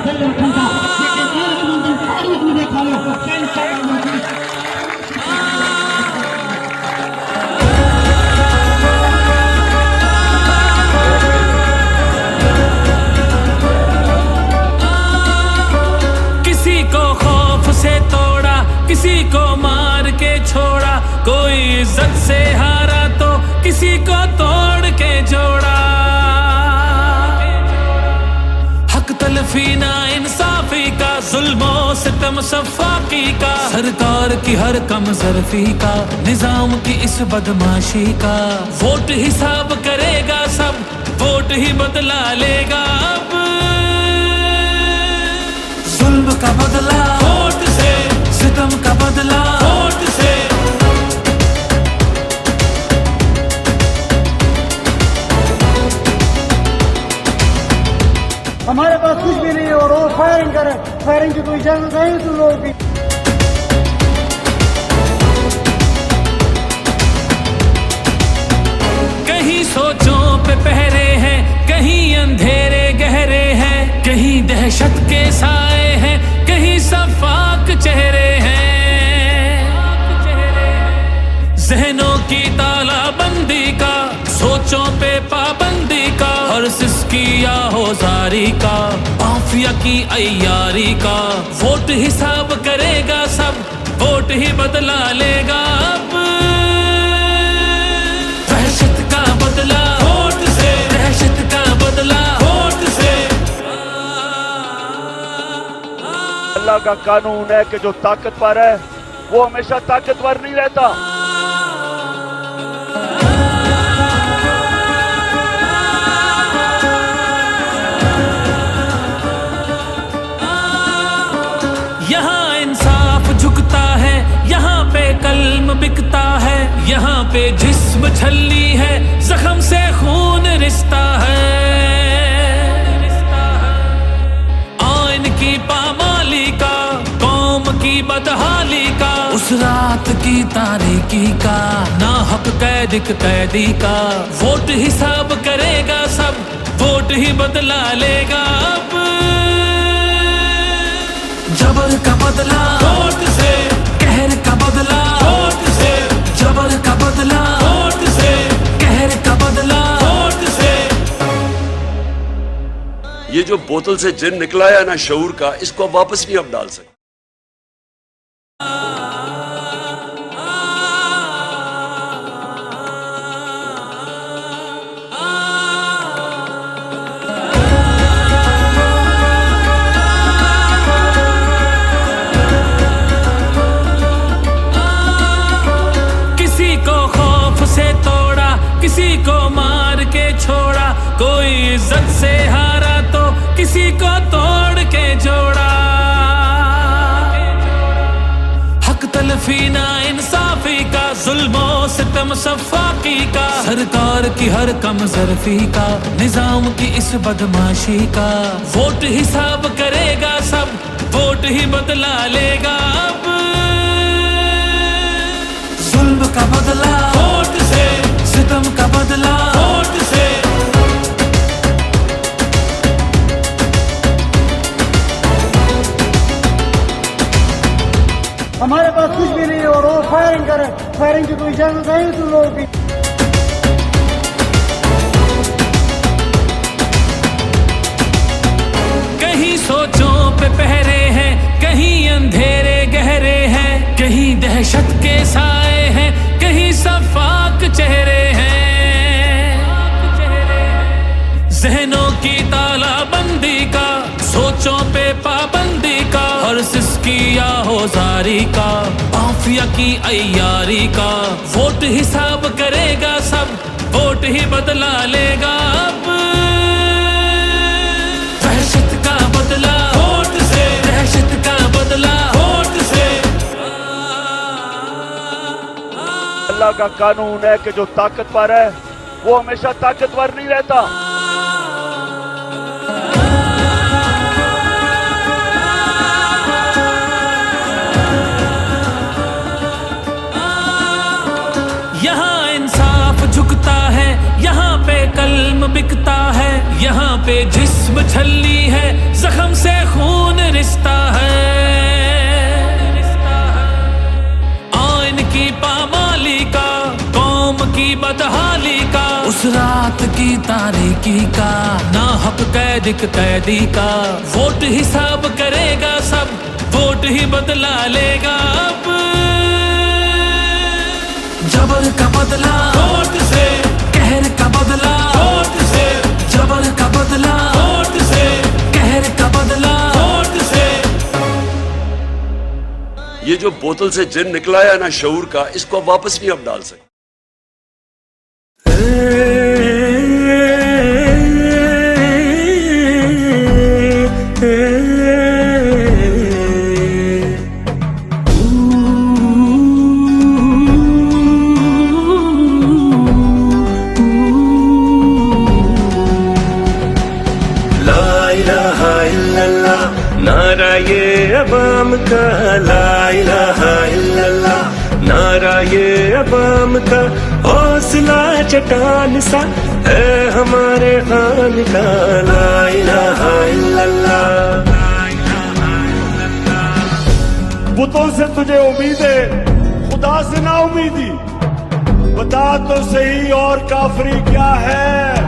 दिल ठंडा लेकिन मंदिर तारीख में देखा लो किसी को खौफ से तोड़ा, किसी को मार के छोड़ा, कोई इज्जत से हारा तो किसी को तोड़ के जोड़ा। हक तलफी ना इंसाफी का, जुल्मो सितम सफाकी का, सरकार की हर कम ज़र्फी का, निजाम की इस बदमाशी का। वोट हिसाब करेगा सब, वोट ही बदला लेगा अब। जुल्म का बदला वोट से, सितम का बदला वोट से। हमारे पास कुछ भी नहीं है और वो फायरिंग करे, फायरिंग की कोई इजाजत नहीं तुम लोगों की। कहीं सोचों पे पहरे हैं, कहीं अंधेरे गहरे हैं, कहीं दहशत के साए हैं, कहीं सफाक चेहरे हैं। जहनों की तालाबंदी का, सोचों पे पाबंदी का, और सिसकी या होजारी का, माफिया की अय्यारी का। वोट हिसाब करेगा सब, वोट ही बदला लेगा अब। दहशत का बदला वोट से, दहशत का बदला वोट से। अल्लाह का कानून है कि जो ताकतवर है वो हमेशा ताकतवर नहीं रहता। यहाँ इंसाफ झुकता है, यहाँ पे कल्म बिकता है, यहाँ पे जिस्म छल्ली है, जख्म से खून रिश्ता है। आइन की पामाली का, कौम की बदहाली का, उस रात की तारीकी का, ना हक कैदी का। वोट हिसाब करेगा सब, वोट ही बदला लेगा अब। जबर का बदला वोट से, कहर का बदला वोट से। जबर का बदला वोट से, कहर का बदला वोट से। ये जो बोतल से जिन निकला है ना शऊर का, इसको वापस नहीं अब डाल सकते। किसी को मार के छोड़ा, कोई इज्जत से हारा तो किसी को तोड़ के जोड़ा। हक तलफी ना इंसाफी का, जुल्मो सितम सफाकी का, सरकार की हर कम ज़र्फी का, निजाम की इस बदमाशी का। वोट हिसाब करेगा सब, वोट ही बदला लेगा अब। जुल्म का बदला वोट से, सितम का बदला वोट से। हमारे पास कुछ भी नहीं है और वो फायरिंग करे, फायरिंग की कोई इजाजत नहीं तुम लोगों की। कहीं सोचों पे पहरे हैं, कहीं अंधेरे गहरे हैं, कहीं दहशत के साए हैं, कहीं सफाक चेहरे हैं। जहनों की तालाबंदी का, सोचों पे पाबंदी का, और सिसकी या होजारी का, माफिया की अय्यारी का। वोट हिसाब करेगा सब, वोट ही बदला लेगा अब। दहशत का बदला वोट से, दहशत का बदला वोट से। अल्लाह का कानून है कि जो ताकतवर है वो हमेशा ताकतवर नहीं रहता। यहाँ इंसाफ झुकता है, यहाँ पे कल्म बिकता है, यहाँ पे जिस्म छल्ली है, जख्म से खून कैद एक कैदी का। वोट हिसाब करेगा सब, वोट ही बदला लेगा अब। जबर का बदला वोट से, कहर का बदला वोट से। जबर का बदला वोट से, कहर का बदला वोट से। ये जो बोतल से जिन निकला है ना शऊर का, इसको वापस नहीं अब डाल सकते। नारा ये अवाम का, ला इलाहा इल्लल्लाह। नारा ये अवाम का, हौसला चट्टान सा है हमारे खान का, ला इलाहा इल्लल्लाह। बुतों से तुझे उम्मीद है, खुदा से ना उम्मीदी। बता तो सही और काफरी क्या है।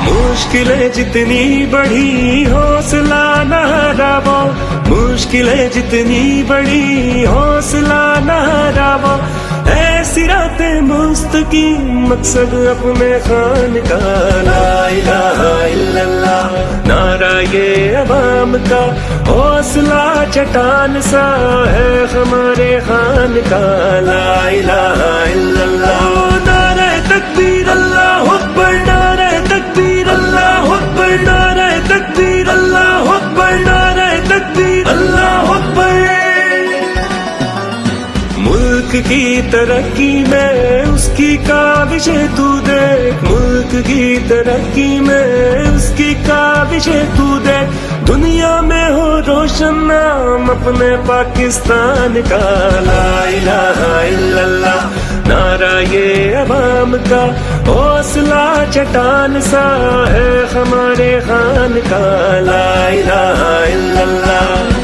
मुश्किलें जितनी बढ़ी हौसला न हारावो, मुश्किलें जितनी बढ़ी हौसला न हारावो। ऐसी रातें मुस्तकीम मकसद अपने खान का, ला इलाहा इल्लल्लाह। नारा ये अवाम का, हौसला चट्टान सा है हमारे खान का, ला इलाहा इल्लल्लाह। नारा तकबीर अल्लाह अकबर, नारा तकबीर अल्लाह अकबर, नारा तकबीर अल्लाह अकबर, नारा तकबीर अल्लाह अकबर। मुल्क की तरक्की में उसकी काविशें तू देख, मुल्क की तरक्की में उसकी काविशें तू देख। दुनिया में हो रोशन नाम अपने पाकिस्तान का, ला इलाहा इल्लल्लाह। नारा ये अवाम का, हौसला चट्टान सा है हमारे खान का, ला इलाहा इल्लल्लाह।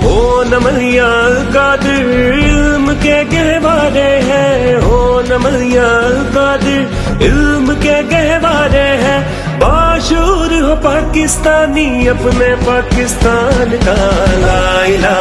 हो नमलिया कादिर इल्म के गहवारे हैं, हो नमलिया कादिर इल्म के गहवारे हैं। बाशूर हो पाकिस्तानी अपने पाकिस्तान का, ला इलाहा